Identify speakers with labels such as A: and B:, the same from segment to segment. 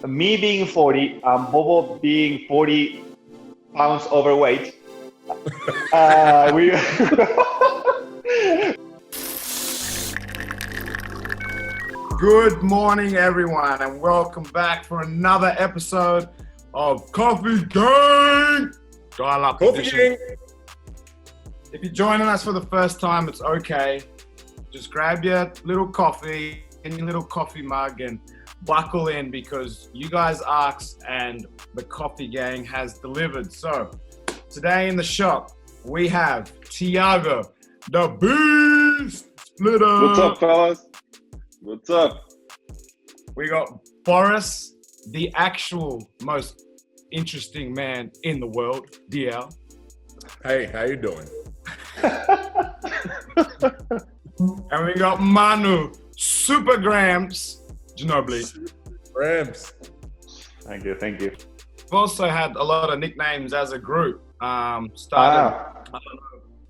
A: Me being 40, Bobo being 40 pounds overweight. We
B: Good morning, everyone, and welcome back for another episode of Coffee Gang. Dial up edition. If you're joining us for the first time, it's okay. Just grab your little coffee and your little coffee mug and buckle in because you guys asked and the Coffee Gang has delivered. So today in the shop, we have Tiago, the Beast Splitter.
C: What's up, fellas? What's up?
B: We got Boris, the actual most interesting man in the world, DL.
D: Hey, how you doing?
B: And we got Manu, Supergrams, Ginobili.
D: Rams.
A: Thank you.
B: We've also had a lot of nicknames as a group. Started, I don't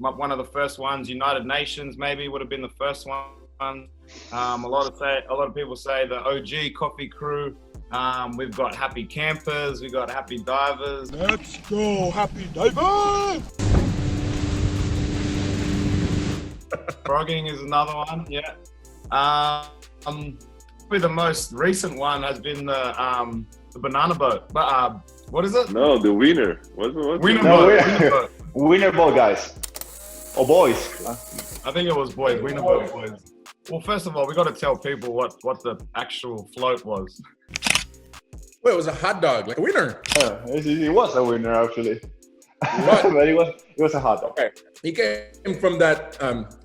B: know, one of the first ones, United Nations maybe would have been the first one. A lot of people say the OG Coffee Crew. We've got Happy Campers, we've got Happy Divers.
D: Let's go, Happy Divers!
B: Frogging is another one, yeah. Probably the most recent one has been the banana boat. But what is it?
C: No, the Wiener. What's
B: Wiener
C: it?
B: Boat.
A: Wiener Boat guys. Or boys.
B: I think it was boys, Wiener Boat Boys. Well, first of all, we got to tell people what the actual float was.
D: Well, it was a hot dog, like a winner.
A: It was a winner, actually.
D: What?
A: But it was a hot dog.
D: Okay. He came from that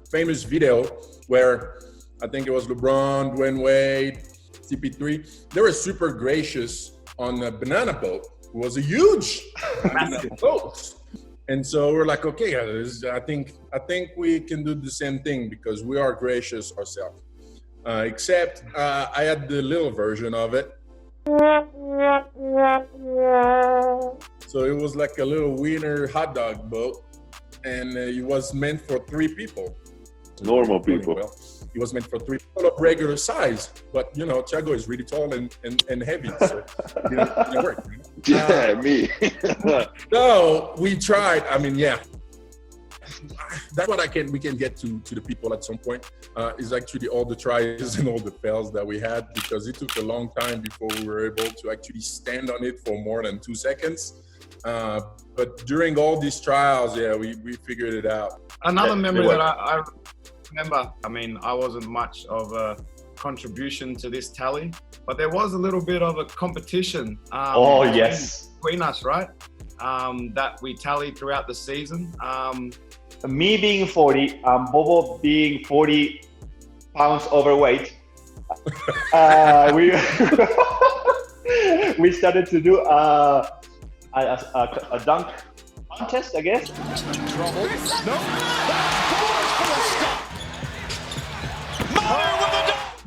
D: famous video where I think it was LeBron, Dwayne Wade, CP3. They were super gracious on the banana boat. It was a huge boat. And so we're like, okay, I think we can do the same thing because we are gracious ourselves. Except I had the little version of it. So it was like a little wiener hot dog boat, and it was meant for 3 people.
C: Normal people.
D: Well, it was meant for 3 people of regular size, but you know, Thiago is really tall and heavy, so it didn't work.
C: Yeah, me.
D: No, we tried. I mean, yeah. That's what we can get to the people at some point. Is actually all the tries and all the fails that we had, because it took a long time before we were able to actually stand on it for more than 2 seconds. But during all these trials, yeah, we figured it out.
B: Another memory that I remember, I mean, I wasn't much of a contribution to this tally, but there was a little bit of a competition.
A: Yes.
B: Between us, right? That we tallied throughout the season.
A: Me being 40, Bobo being 40 pounds overweight. We started to do a dunk contest, I guess.
E: Trouble. No.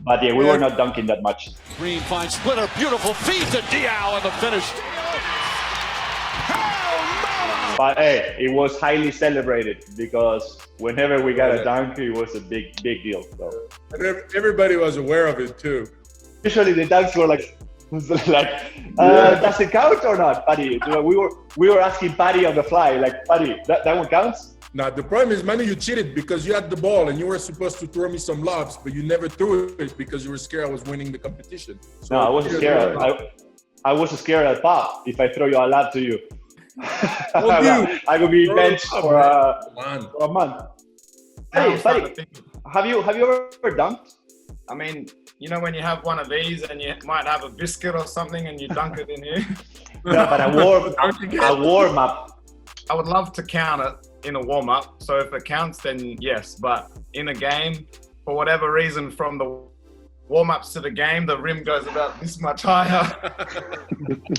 A: But yeah, we were not dunking that much.
E: Green finds Splitter. Beautiful feed to Diao in the finish.
A: But hey, it was highly celebrated because whenever we got a dunk, it was a big deal. So.
D: And everybody was aware of it too.
A: Usually the dunks were like, does it count or not, Paddy? We were asking Paddy on the fly, like, Paddy, that one counts?
D: Now, the problem is, Manu, you cheated because you had the ball and you were supposed to throw me some lobs, but you never threw it because you were scared I was winning the competition. So
A: no, I wasn't scared. I was scared at Pop if I throw you a lob to you. I could be benched for a month. Hey, Paddy, have you ever dunked?
B: I mean, you know when you have one of these and you might have a biscuit or something and you dunk it in here?
A: Yeah, but a warm up.
B: I would love to count it in a warm-up, so if it counts, then yes. But in a game, for whatever reason, from the warm-ups to the game, the rim goes about this much higher.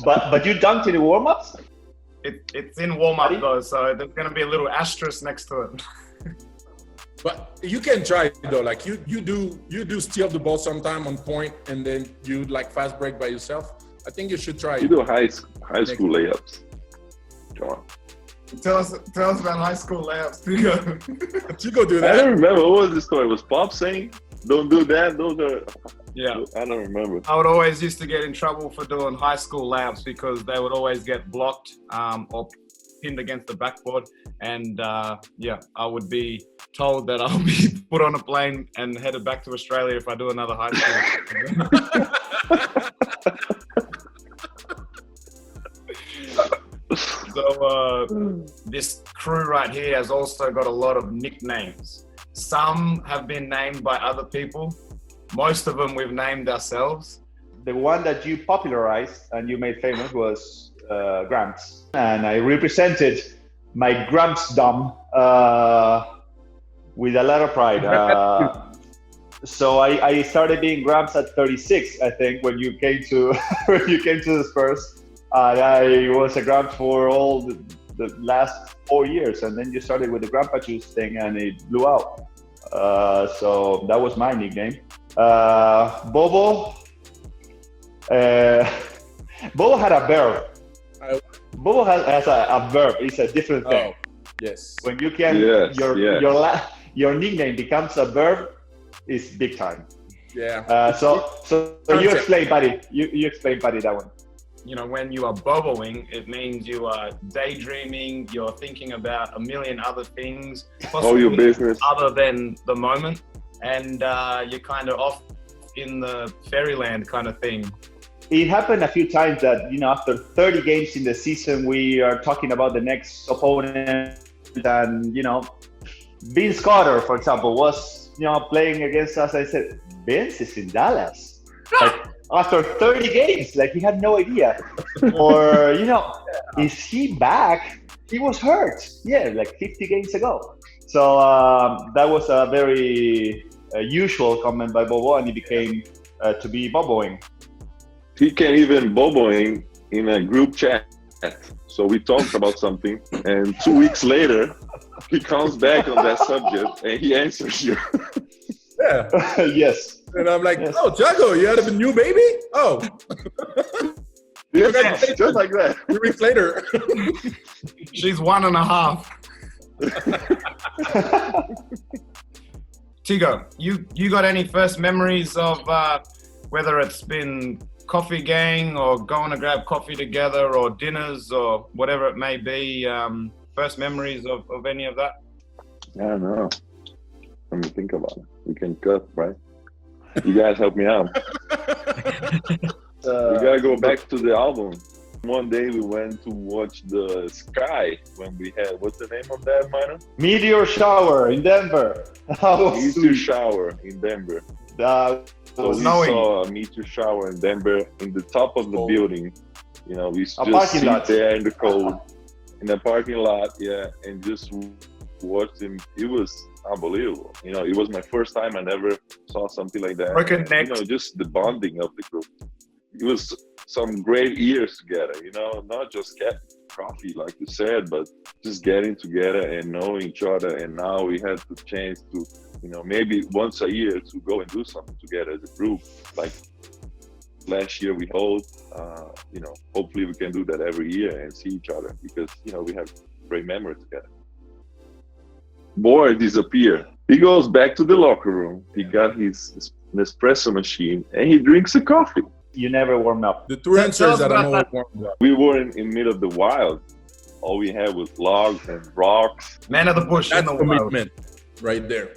A: but you dunked in the warm-ups?
B: It's in warm-up though, so there's going to be a little asterisk next to it.
D: But you can try it though. Like you do steal the ball sometime on point, and then you like fast break by yourself. I think you should try it.
C: You do high school layups. John.
B: Tell us about high school layups.
D: You go do that.
C: I don't remember. What was the story? Was Pop saying, don't do that? Those are...
B: Yeah.
C: I don't remember.
B: I would always used to get in trouble for doing high school laps because they would always get blocked or pinned against the backboard. And I would be told that I'll be put on a plane and headed back to Australia if I do another high school. So this crew right here has also got a lot of nicknames. Some have been named by other people. Most of them we've named ourselves.
A: The one that you popularized and you made famous was Gramps. And I represented my Gramps-dom with a lot of pride. So I started being Gramps at 36, I think, when you came to the Spurs. I was a Gramps for all the last 4 years, and then you started with the Grandpa Juice thing, and it blew out. So that was my nickname. Bobo. Bobo had a verb. Bobo has a verb. It's a different thing.
D: Oh, yes.
A: When you can, your nickname becomes a verb, it's big time.
D: Yeah.
A: So you explain, buddy. You explain, buddy, that one.
B: You know, when you are boboing, it means you are daydreaming, you're thinking about a million other things,
C: All your business
B: other than the moment, and you're kind of off in the fairyland kind of thing.
A: It happened a few times that, you know, after 30 games in the season, we are talking about the next opponent, and, you know, Vince Carter, for example, was, you know, playing against us. I said, Vince is in Dallas. Like, after 30 games, like, he had no idea. Or, you know, is he back? He was hurt. Yeah, like 50 games ago. So that was a very usual comment by Bobo, and he became to be boboing.
C: he can even boboing in a group chat. So we talked about something, and 2 weeks later, he comes back on that subject and he answers you.
D: Yeah.
A: Yes.
D: And I'm like,
A: Yes.
D: oh, Jago, you had a new baby? Oh.
C: Yes, just like that.
D: 2 weeks later.
B: She's 1.5. Tigo, you got any first memories of whether it's been coffee gang or going to grab coffee together or dinners or whatever it may be, first memories of any of that?
C: I don't know. Let me think about it. We can cut, right? You guys help me out. We gotta go back to the album. One day we went to watch the sky when we had, what's the name of that, Mino?
A: Meteor shower in Denver.
C: Meteor shower in Denver. So we saw a meteor shower in Denver in the top of the building. You know, we just sit there in the cold, in the parking lot, yeah, and just watched him. It was unbelievable. You know, it was my first time. I never saw something like that. You know, just the bonding of the group. It was some great years together, you know, not just get coffee, like you said, but just getting together and knowing each other. And now we had the chance to, you know, maybe once a year to go and do something together as a group. Like last year we hold, you know, hopefully we can do that every year and see each other because, you know, we have great memories together. Boy disappeared. He goes back to the locker room. He got his Nespresso machine and he drinks a coffee.
A: You never warm up.
D: The two answers that I'm always warmed up.
C: We were in middle of the wild. All we had was logs and rocks.
B: Man of the bush.
D: That's commitment right there.